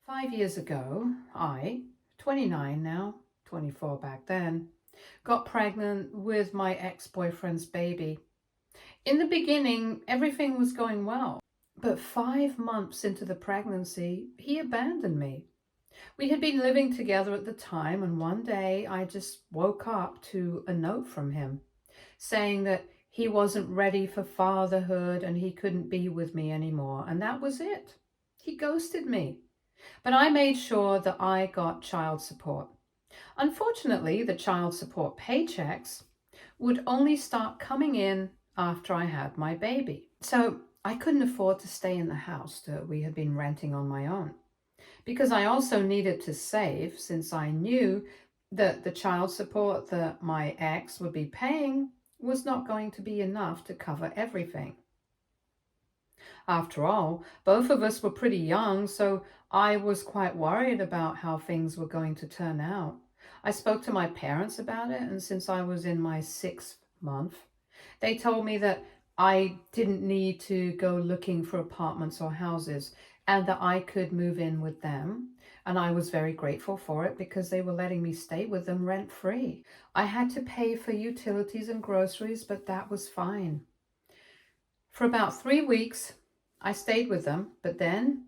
5 years ago, I, 29 now, 24 back then, got pregnant with my ex-boyfriend's baby. In the beginning, everything was going well, but 5 months into the pregnancy, he abandoned me. We had been living together at the time, and one day I just woke up to a note from him saying that he wasn't ready for fatherhood and he couldn't be with me anymore, and that was it. He ghosted me. But I made sure that I got child support. Unfortunately, the child support paychecks would only start coming in after I had my baby. So I couldn't afford to stay in the house that we had been renting on my own. Because I also needed to save, since I knew that the child support that my ex would be paying was not going to be enough to cover everything. After all, both of us were pretty young, so I was quite worried about how things were going to turn out. I spoke to my parents about it, and since I was in my 6th month, they told me that I didn't need to go looking for apartments or houses and that I could move in with them. And I was very grateful for it because they were letting me stay with them rent free. I had to pay for utilities and groceries, but that was fine. For about 3 weeks, I stayed with them, but then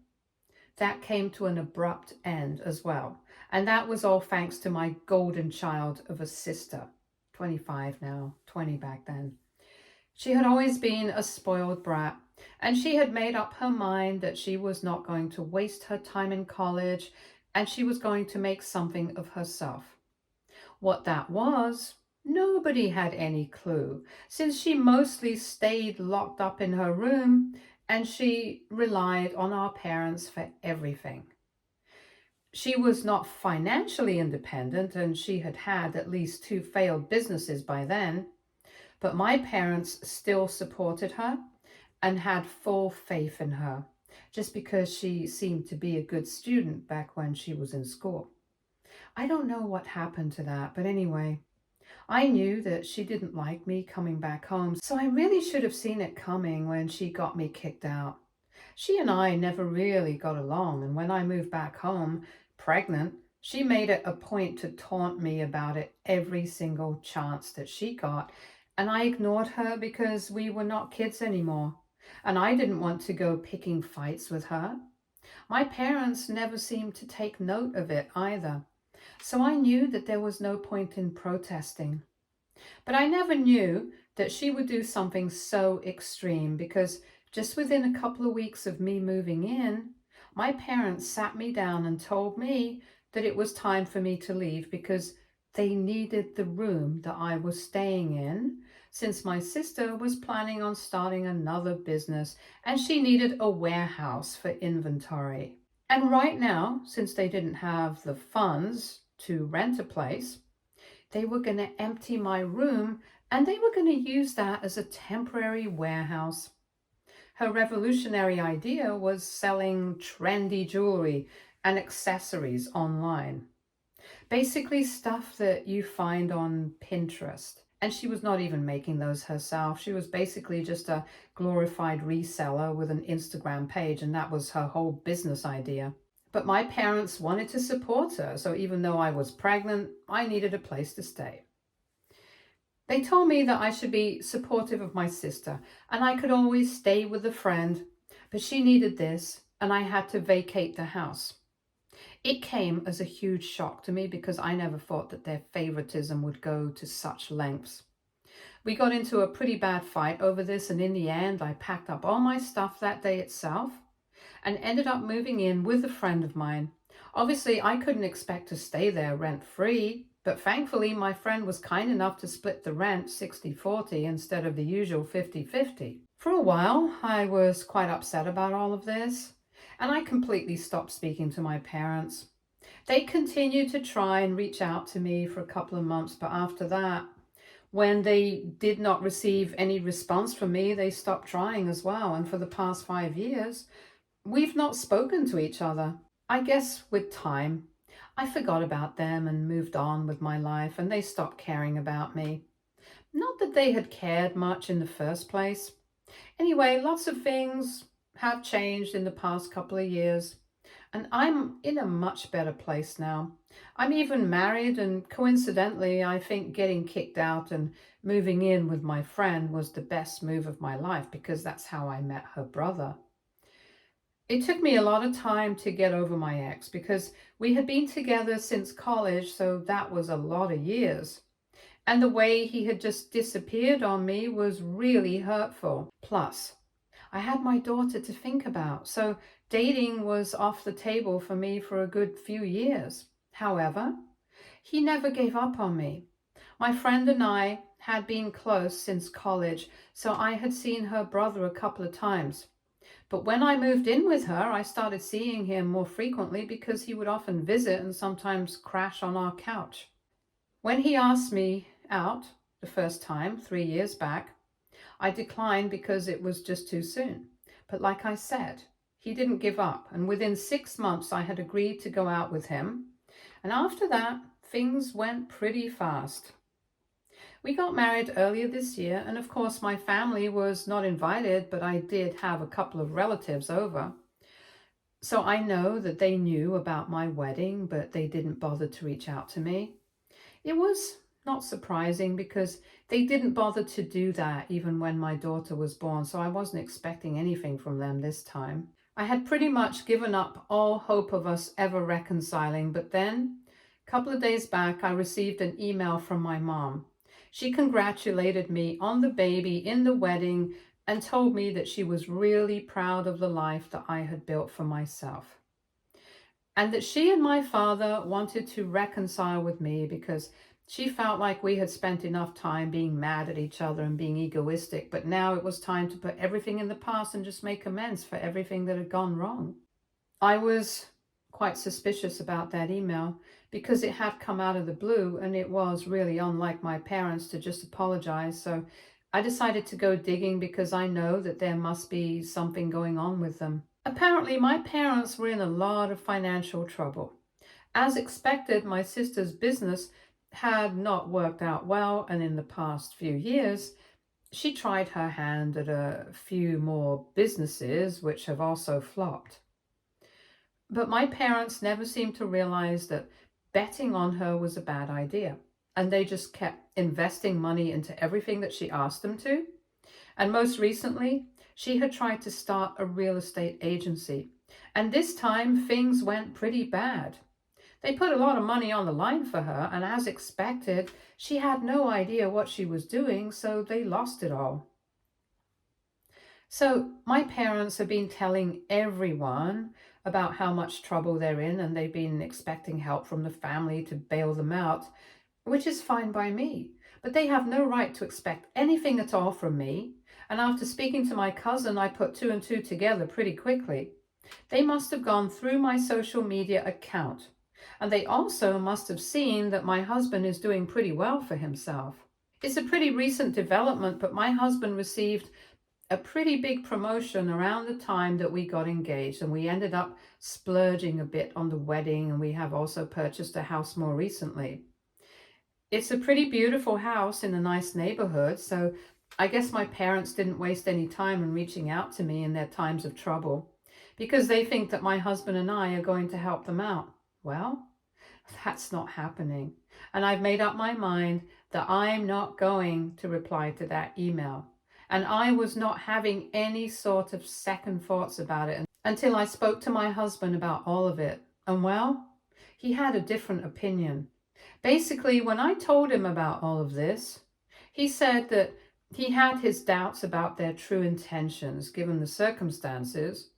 that came to an abrupt end as well. And that was all thanks to my golden child of a sister, 25 now, 20 back then. She had always been a spoiled brat, and she had made up her mind that she was not going to waste her time in college, and she was going to make something of herself. What that was, nobody had any clue, since she mostly stayed locked up in her room and she relied on our parents for everything. She was not financially independent, and she had had at least 2 failed businesses by then, but my parents still supported her and had full faith in her, just because she seemed to be a good student back when she was in school. I don't know what happened to that, but anyway, I knew that she didn't like me coming back home, so I really should have seen it coming when she got me kicked out. She and I never really got along, and when I moved back home, pregnant, she made it a point to taunt me about it every single chance that she got, and I ignored her because we were not kids anymore, and I didn't want to go picking fights with her. My parents never seemed to take note of it either, so I knew that there was no point in protesting. But I never knew that she would do something so extreme, because just within a couple of weeks of me moving in, my parents sat me down and told me that it was time for me to leave because they needed the room that I was staying in, since my sister was planning on starting another business and she needed a warehouse for inventory. And right now, since they didn't have the funds to rent a place, they were going to empty my room and they were going to use that as a temporary warehouse. Her revolutionary idea was selling trendy jewelry and accessories online. Basically stuff that you find on Pinterest. And she was not even making those herself. She was basically just a glorified reseller with an Instagram page, and that was her whole business idea. But my parents wanted to support her, so even though I was pregnant, I needed a place to stay. They told me that I should be supportive of my sister, and I could always stay with a friend, but she needed this, and I had to vacate the house. It came as a huge shock to me because I never thought that their favoritism would go to such lengths. We got into a pretty bad fight over this, and in the end, I packed up all my stuff that day itself and ended up moving in with a friend of mine. Obviously, I couldn't expect to stay there rent-free, but thankfully my friend was kind enough to split the rent 60-40 instead of the usual 50-50. For a while, I was quite upset about all of this, and I completely stopped speaking to my parents. They continued to try and reach out to me for a couple of months, but after that, when they did not receive any response from me, they stopped trying as well. And for the past 5 years, we've not spoken to each other. I guess with time, I forgot about them and moved on with my life, and they stopped caring about me. Not that they had cared much in the first place. Anyway, lots of things have changed in the past couple of years. And I'm in a much better place now. I'm even married, and coincidentally, I think getting kicked out and moving in with my friend was the best move of my life because that's how I met her brother. It took me a lot of time to get over my ex because we had been together since college, so that was a lot of years. And the way he had just disappeared on me was really hurtful. Plus, I had my daughter to think about, so dating was off the table for me for a good few years. However, he never gave up on me. My friend and I had been close since college, so I had seen her brother a couple of times. But when I moved in with her, I started seeing him more frequently because he would often visit and sometimes crash on our couch. When he asked me out the first time, 3 years back, I declined because it was just too soon. But like I said, he didn't give up, and within 6 months I had agreed to go out with him. And after that, things went pretty fast. We got married earlier this year, and of course my family was not invited, but I did have a couple of relatives over. So I know that they knew about my wedding, but they didn't bother to reach out to me. It was not surprising because they didn't bother to do that even when my daughter was born, so I wasn't expecting anything from them this time. I had pretty much given up all hope of us ever reconciling, but then, a couple of days back, I received an email from my mom. She congratulated me on the baby in the wedding and told me that she was really proud of the life that I had built for myself, and that she and my father wanted to reconcile with me because she felt like we had spent enough time being mad at each other and being egoistic, but now it was time to put everything in the past and just make amends for everything that had gone wrong. I was quite suspicious about that email because it had come out of the blue and it was really unlike my parents to just apologize. So I decided to go digging because I know that there must be something going on with them. Apparently, my parents were in a lot of financial trouble. As expected, my sister's business had not worked out well, and in the past few years, she tried her hand at a few more businesses, which have also flopped. But my parents never seemed to realize that betting on her was a bad idea, and they just kept investing money into everything that she asked them to. And most recently, she had tried to start a real estate agency. And this time, things went pretty bad. They put a lot of money on the line for her, and as expected, she had no idea what she was doing, so they lost it all. So my parents have been telling everyone about how much trouble they're in, and they've been expecting help from the family to bail them out, which is fine by me. But they have no right to expect anything at all from me. And after speaking to my cousin, I put two and two together pretty quickly. They must have gone through my social media account. And they also must have seen that my husband is doing pretty well for himself. It's a pretty recent development, but my husband received a pretty big promotion around the time that we got engaged, and we ended up splurging a bit on the wedding, and we have also purchased a house more recently. It's a pretty beautiful house in a nice neighborhood, so I guess my parents didn't waste any time in reaching out to me in their times of trouble because they think that my husband and I are going to help them out. Well, that's not happening. And I've made up my mind that I'm not going to reply to that email. And I was not having any sort of second thoughts about it until I spoke to my husband about all of it. And well, he had a different opinion. Basically, when I told him about all of this, he said that he had his doubts about their true intentions given the circumstances,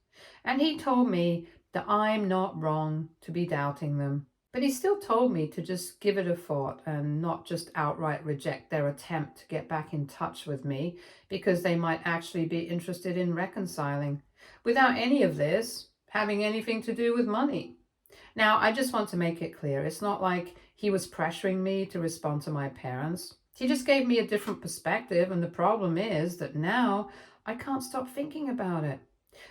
and he told me that I'm not wrong to be doubting them. But he still told me to just give it a thought and not just outright reject their attempt to get back in touch with me because they might actually be interested in reconciling without any of this having anything to do with money. Now, I just want to make it clear, it's not like he was pressuring me to respond to my parents. He just gave me a different perspective, and the problem is that now I can't stop thinking about it.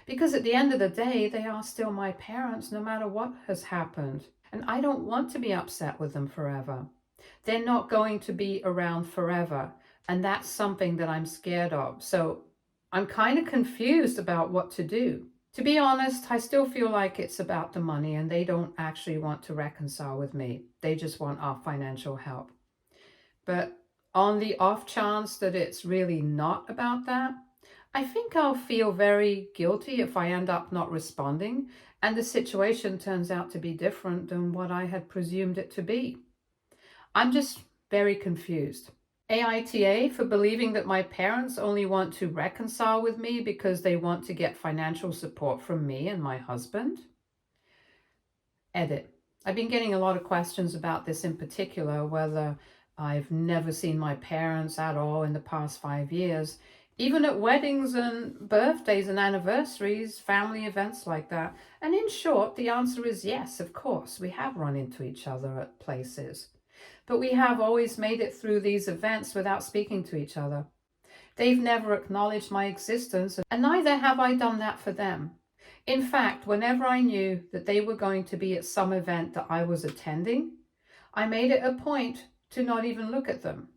Because at the end of the day, they are still my parents no matter what has happened. And I don't want to be upset with them forever. They're not going to be around forever. And that's something that I'm scared of. So I'm kind of confused about what to do. To be honest, I still feel like it's about the money and they don't actually want to reconcile with me. They just want our financial help. But on the off chance that it's really not about that, I think I'll feel very guilty if I end up not responding and the situation turns out to be different than what I had presumed it to be. I'm just very confused. AITA for believing that my parents only want to reconcile with me because they want to get financial support from me and my husband. Edit. I've been getting a lot of questions about this in particular, whether I've never seen my parents at all in the past 5 years, even at weddings and birthdays and anniversaries, family events like that. And in short, the answer is yes, of course, we have run into each other at places. But we have always made it through these events without speaking to each other. They've never acknowledged my existence, and neither have I done that for them. In fact, whenever I knew that they were going to be at some event that I was attending, I made it a point to not even look at them.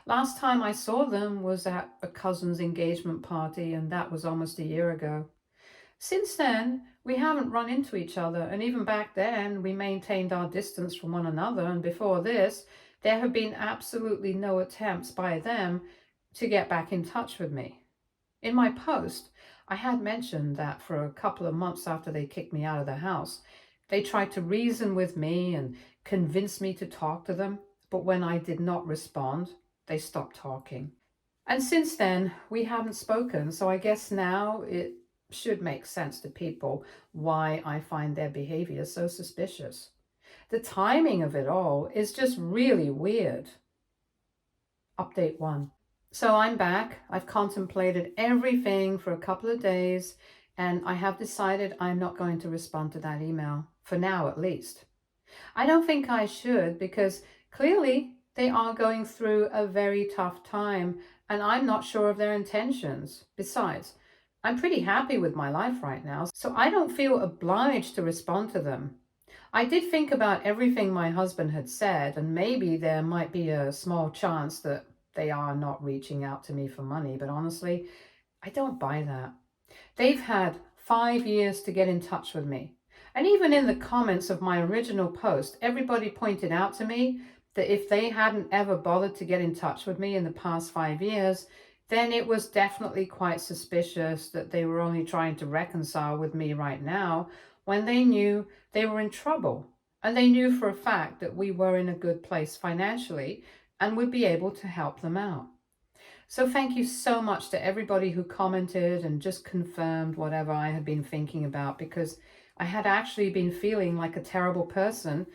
Last time I saw them was at a cousin's engagement party, and that was almost a year ago. Since then, we haven't run into each other, and even back then, we maintained our distance from one another, and before this, there have been absolutely no attempts by them to get back in touch with me. In my post, I had mentioned that for a couple of months after they kicked me out of the house, they tried to reason with me and convince me to talk to them, but when I did not respond, they stopped talking. And since then, we haven't spoken, so I guess now it should make sense to people why I find their behavior so suspicious. The timing of it all is just really weird. Update 1. So I'm back. I've contemplated everything for a couple of days, and I have decided I'm not going to respond to that email, for now at least. I don't think I should, because clearly they are going through a very tough time, and I'm not sure of their intentions. Besides, I'm pretty happy with my life right now, so I don't feel obliged to respond to them. I did think about everything my husband had said, and maybe there might be a small chance that they are not reaching out to me for money, but honestly, I don't buy that. They've had 5 years to get in touch with me. And even in the comments of my original post, everybody pointed out to me that if they hadn't ever bothered to get in touch with me in the past 5 years, then it was definitely quite suspicious that they were only trying to reconcile with me right now when they knew they were in trouble. And they knew for a fact that we were in a good place financially and would be able to help them out. So thank you so much to everybody who commented and just confirmed whatever I had been thinking about, because I had actually been feeling like a terrible person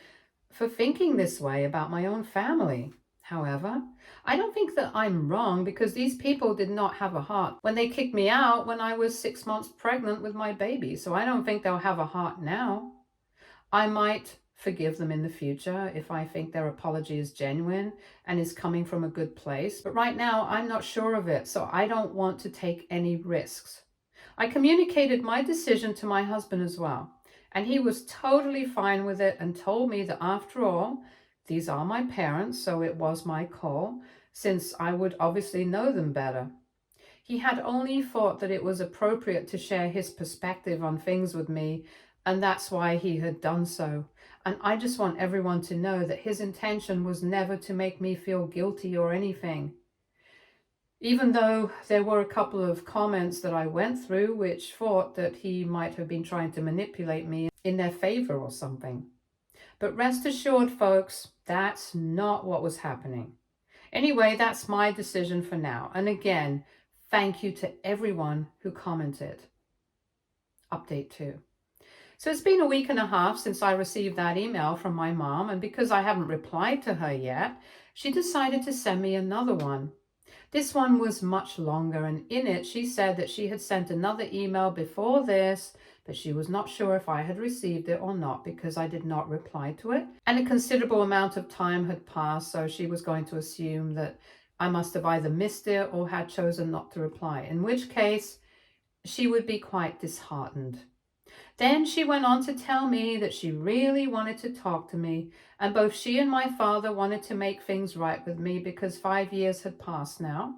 for thinking this way about my own family. However, I don't think that I'm wrong, because these people did not have a heart when they kicked me out when I was 6 months pregnant with my baby, so I don't think they'll have a heart now. I might forgive them in the future if I think their apology is genuine and is coming from a good place. But right now, I'm not sure of it, so I don't want to take any risks. I communicated my decision to my husband as well, and he was totally fine with it and told me that after all, these are my parents, so it was my call, since I would obviously know them better. He had only thought that it was appropriate to share his perspective on things with me, and that's why he had done so. And I just want everyone to know that his intention was never to make me feel guilty or anything. Even though there were a couple of comments that I went through which thought that he might have been trying to manipulate me in their favor or something. But rest assured, folks, that's not what was happening. Anyway, that's my decision for now. And again, thank you to everyone who commented. Update 2. So it's been a week and a half since I received that email from my mom, and because I haven't replied to her yet, she decided to send me another one. This one was much longer, and in it she said that she had sent another email before this, but she was not sure if I had received it or not because I did not reply to it. And a considerable amount of time had passed, so she was going to assume that I must have either missed it or had chosen not to reply, in which case she would be quite disheartened. Then she went on to tell me that she really wanted to talk to me, and both she and my father wanted to make things right with me because 5 years had passed now,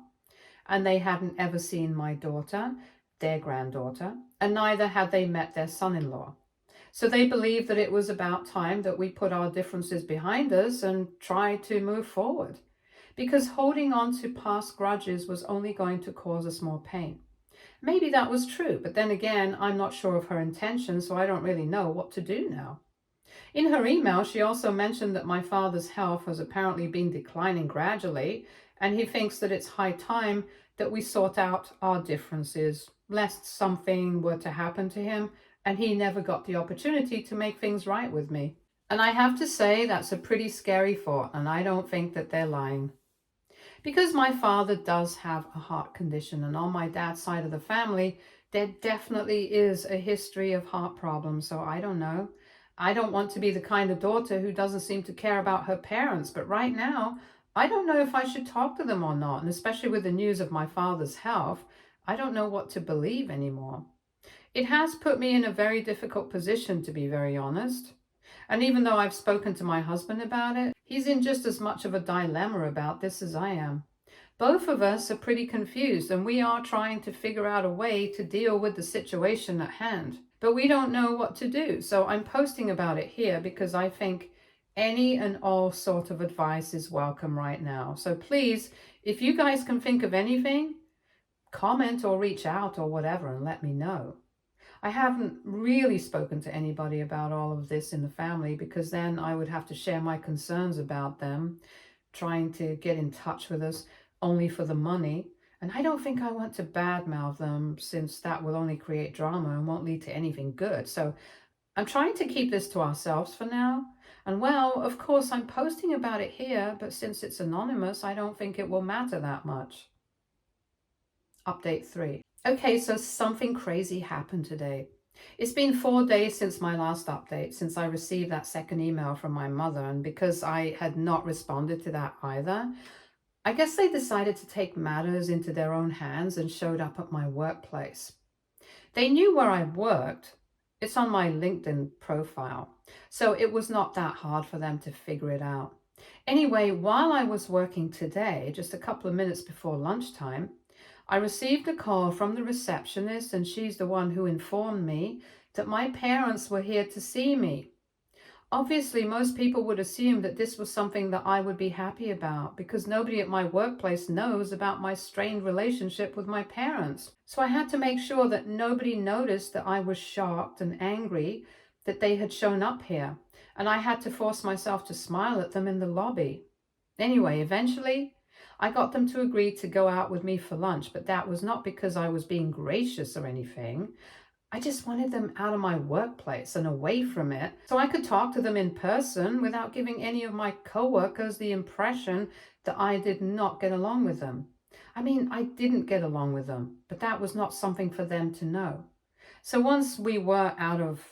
and they hadn't ever seen my daughter, their granddaughter, and neither had they met their son-in-law. So they believed that it was about time that we put our differences behind us and try to move forward, because holding on to past grudges was only going to cause us more pain. Maybe that was true, but then again, I'm not sure of her intentions, so I don't really know what to do now. In her email, she also mentioned that my father's health has apparently been declining gradually, and he thinks that it's high time that we sort out our differences, lest something were to happen to him and he never got the opportunity to make things right with me. And I have to say, that's a pretty scary thought, and I don't think that they're lying. Because my father does have a heart condition, and on my dad's side of the family, there definitely is a history of heart problems. So I don't know. I don't want to be the kind of daughter who doesn't seem to care about her parents, but right now, I don't know if I should talk to them or not. And especially with the news of my father's health, I don't know what to believe anymore. It has put me in a very difficult position, to be very honest. And even though I've spoken to my husband about it, he's in just as much of a dilemma about this as I am. Both of us are pretty confused, and we are trying to figure out a way to deal with the situation at hand. But we don't know what to do, so I'm posting about it here because I think any and all sort of advice is welcome right now. So please, if you guys can think of anything, comment or reach out or whatever and let me know. I haven't really spoken to anybody about all of this in the family, because then I would have to share my concerns about them trying to get in touch with us only for the money. And I don't think I want to badmouth them, since that will only create drama and won't lead to anything good. So I'm trying to keep this to ourselves for now. And well, of course, I'm posting about it here, but since it's anonymous, I don't think it will matter that much. Update 3. Okay, so something crazy happened today. It's been 4 days since my last update, since I received that second email from my mother, and because I had not responded to that either, I guess they decided to take matters into their own hands and showed up at my workplace. They knew where I worked. It's on my LinkedIn profile, so it was not that hard for them to figure it out. Anyway, while I was working today, just a couple of minutes before lunchtime, I received a call from the receptionist, and she's the one who informed me that my parents were here to see me. Obviously, most people would assume that this was something that I would be happy about, because nobody at my workplace knows about my strained relationship with my parents. So I had to make sure that nobody noticed that I was shocked and angry that they had shown up here, and I had to force myself to smile at them in the lobby. Anyway, eventually, I got them to agree to go out with me for lunch, but that was not because I was being gracious or anything. I just wanted them out of my workplace and away from it, so I could talk to them in person without giving any of my coworkers the impression that I did not get along with them. I mean, I didn't get along with them, but that was not something for them to know. So once we were out of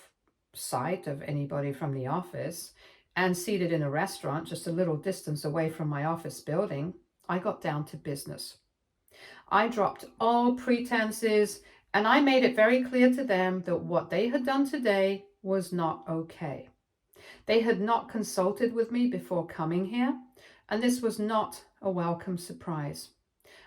sight of anybody from the office and seated in a restaurant just a little distance away from my office building, I got down to business. I dropped all pretenses, and I made it very clear to them that what they had done today was not okay. They had not consulted with me before coming here, and this was not a welcome surprise.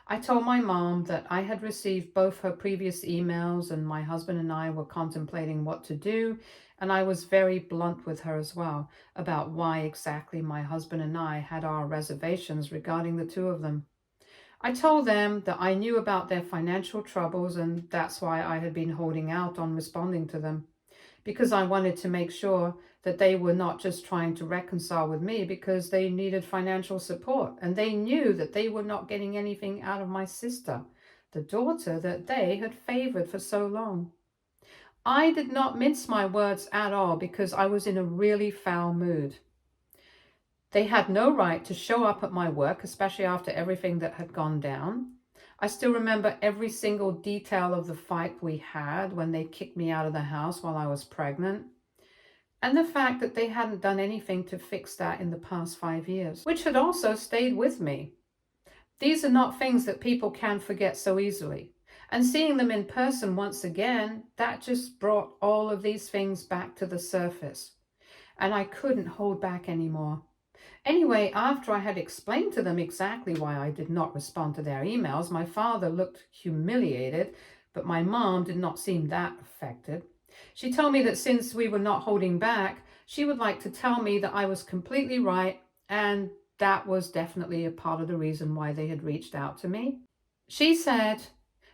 I told my mom that I had received both her previous emails, and my husband and I were contemplating what to do, and I was very blunt with her as well about why exactly my husband and I had our reservations regarding the two of them. I told them that I knew about their financial troubles, and that's why I had been holding out on responding to them, because I wanted to make sure that they were not just trying to reconcile with me because they needed financial support, and they knew that they were not getting anything out of my sister, the daughter that they had favored for so long. I did not mince my words at all, because I was in a really foul mood. They had no right to show up at my work, especially after everything that had gone down. I still remember every single detail of the fight we had when they kicked me out of the house while I was pregnant, and the fact that they hadn't done anything to fix that in the past 5 years, which had also stayed with me. These are not things that people can forget so easily. And seeing them in person once again, that just brought all of these things back to the surface. And I couldn't hold back anymore. Anyway, after I had explained to them exactly why I did not respond to their emails, my father looked humiliated, but my mom did not seem that affected. She told me that since we were not holding back, she would like to tell me that I was completely right, and that was definitely a part of the reason why they had reached out to me. She said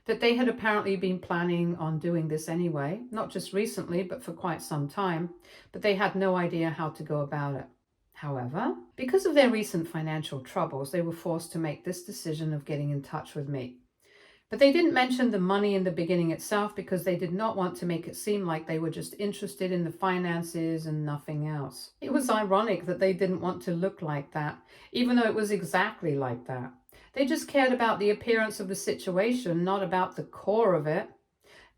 that they had apparently been planning on doing this anyway, not just recently, but for quite some time, but they had no idea how to go about it. However, because of their recent financial troubles, they were forced to make this decision of getting in touch with me. But they didn't mention the money in the beginning itself because they did not want to make it seem like they were just interested in the finances and nothing else. It was ironic that they didn't want to look like that, even though it was exactly like that. They just cared about the appearance of the situation, not about the core of it.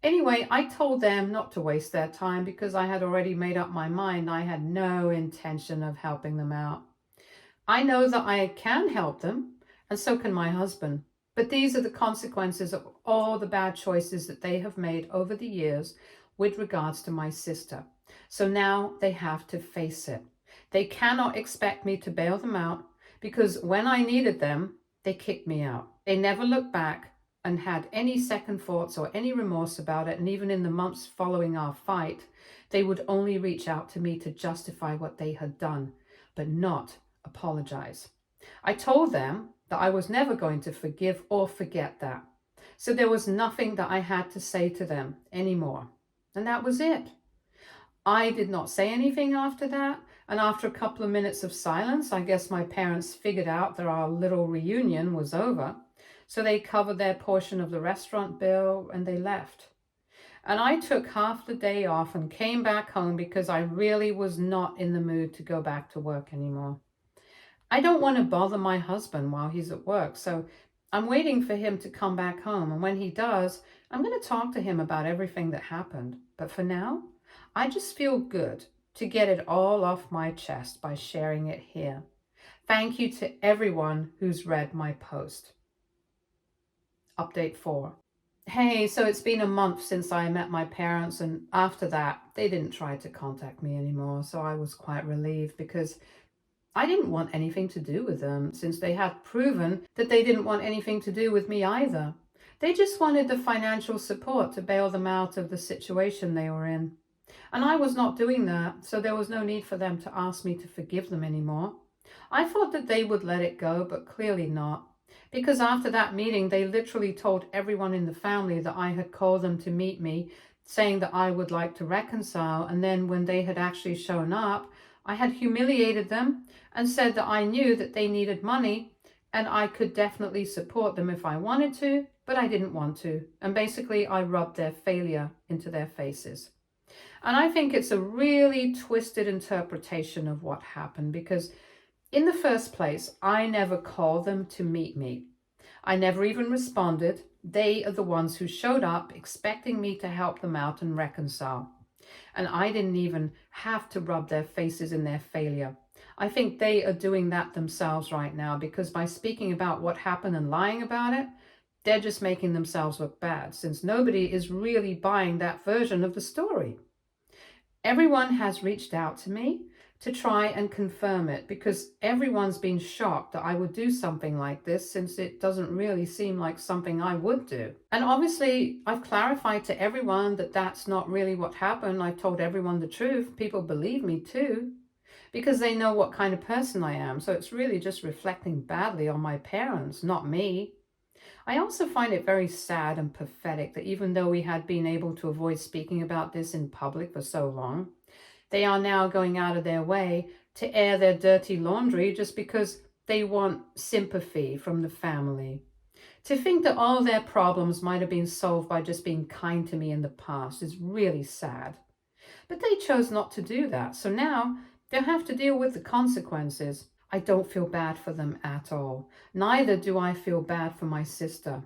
Anyway, I told them not to waste their time because I had already made up my mind I had no intention of helping them out. I know that I can help them, and so can my husband. But these are the consequences of all the bad choices that they have made over the years with regards to my sister. So now they have to face it. They cannot expect me to bail them out because when I needed them, they kicked me out. They never looked back and had any second thoughts or any remorse about it. And even in the months following our fight, they would only reach out to me to justify what they had done, but not apologize. I told them that I was never going to forgive or forget that. So there was nothing that I had to say to them anymore. And that was it. I did not say anything after that. And after a couple of minutes of silence, I guess my parents figured out that our little reunion was over. So they covered their portion of the restaurant bill and they left. And I took half the day off and came back home because I really was not in the mood to go back to work anymore. I don't want to bother my husband while he's at work, so I'm waiting for him to come back home. And when he does, I'm going to talk to him about everything that happened. But for now, I just feel good to get it all off my chest by sharing it here. Thank you to everyone who's read my post. Update 4. Hey, so it's been a month since I met my parents, and after that, they didn't try to contact me anymore. So I was quite relieved because I didn't want anything to do with them, since they had proven that they didn't want anything to do with me either. They just wanted the financial support to bail them out of the situation they were in. And I was not doing that, so there was no need for them to ask me to forgive them anymore. I thought that they would let it go, but clearly not. Because after that meeting, they literally told everyone in the family that I had called them to meet me, saying that I would like to reconcile. And then when they had actually shown up, I had humiliated them and said that I knew that they needed money and I could definitely support them if I wanted to, but I didn't want to. And basically, I rubbed their failure into their faces. And I think it's a really twisted interpretation of what happened because in the first place, I never called them to meet me. I never even responded. They are the ones who showed up expecting me to help them out and reconcile. And I didn't even have to rub their faces in their failure. I think they are doing that themselves right now because by speaking about what happened and lying about it, they're just making themselves look bad since nobody is really buying that version of the story. Everyone has reached out to me to try and confirm it because everyone's been shocked that I would do something like this since it doesn't really seem like something I would do. And obviously, I've clarified to everyone that that's not really what happened. I've told everyone the truth. People believe me too because they know what kind of person I am. So it's really just reflecting badly on my parents, not me. I also find it very sad and pathetic that even though we had been able to avoid speaking about this in public for so long, they are now going out of their way to air their dirty laundry just because they want sympathy from the family. To think that all their problems might have been solved by just being kind to me in the past is really sad. But they chose not to do that, so now they'll have to deal with the consequences. I don't feel bad for them at all. Neither do I feel bad for my sister.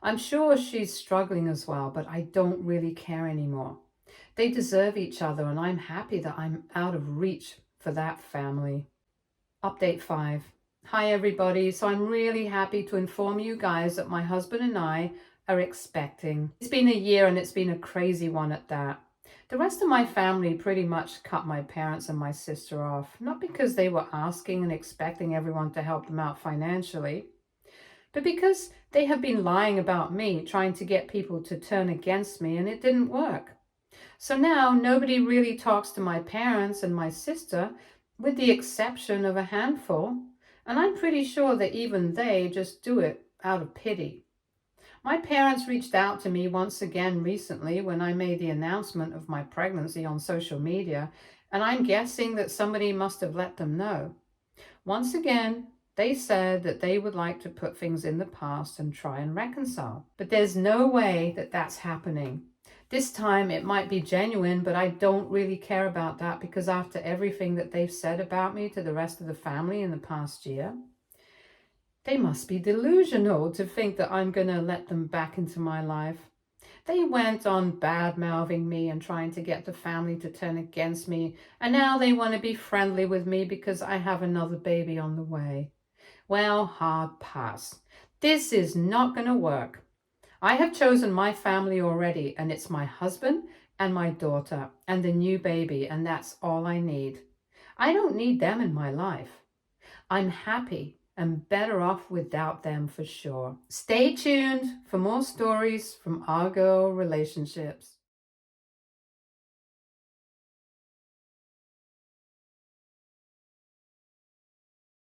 I'm sure she's struggling as well, but I don't really care anymore. They deserve each other, and I'm happy that I'm out of reach for that family. Update 5. Hi everybody. So I'm really happy to inform you guys that my husband and I are expecting. It's been a year and it's been a crazy one at that. The rest of my family pretty much cut my parents and my sister off, not because they were asking and expecting everyone to help them out financially. but because they have been lying about me, trying to get people to turn against me, and it didn't work. So now nobody really talks to my parents and my sister, with the exception of a handful, and I'm pretty sure that even they just do it out of pity. My parents reached out to me once again recently when I made the announcement of my pregnancy on social media, and I'm guessing that somebody must have let them know. Once again, they said that they would like to put things in the past and try and reconcile. But there's no way that that's happening. This time it might be genuine, but I don't really care about that because after everything that they've said about me to the rest of the family in the past year, they must be delusional to think that I'm going to let them back into my life. They went on bad-mouthing me and trying to get the family to turn against me, and now they want to be friendly with me because I have another baby on the way. Well, hard pass. This is not going to work. I have chosen my family already, and it's my husband and my daughter and the new baby, and that's all I need. I don't need them in my life. I'm happy and better off without them for sure. Stay tuned for more stories from our girl relationships.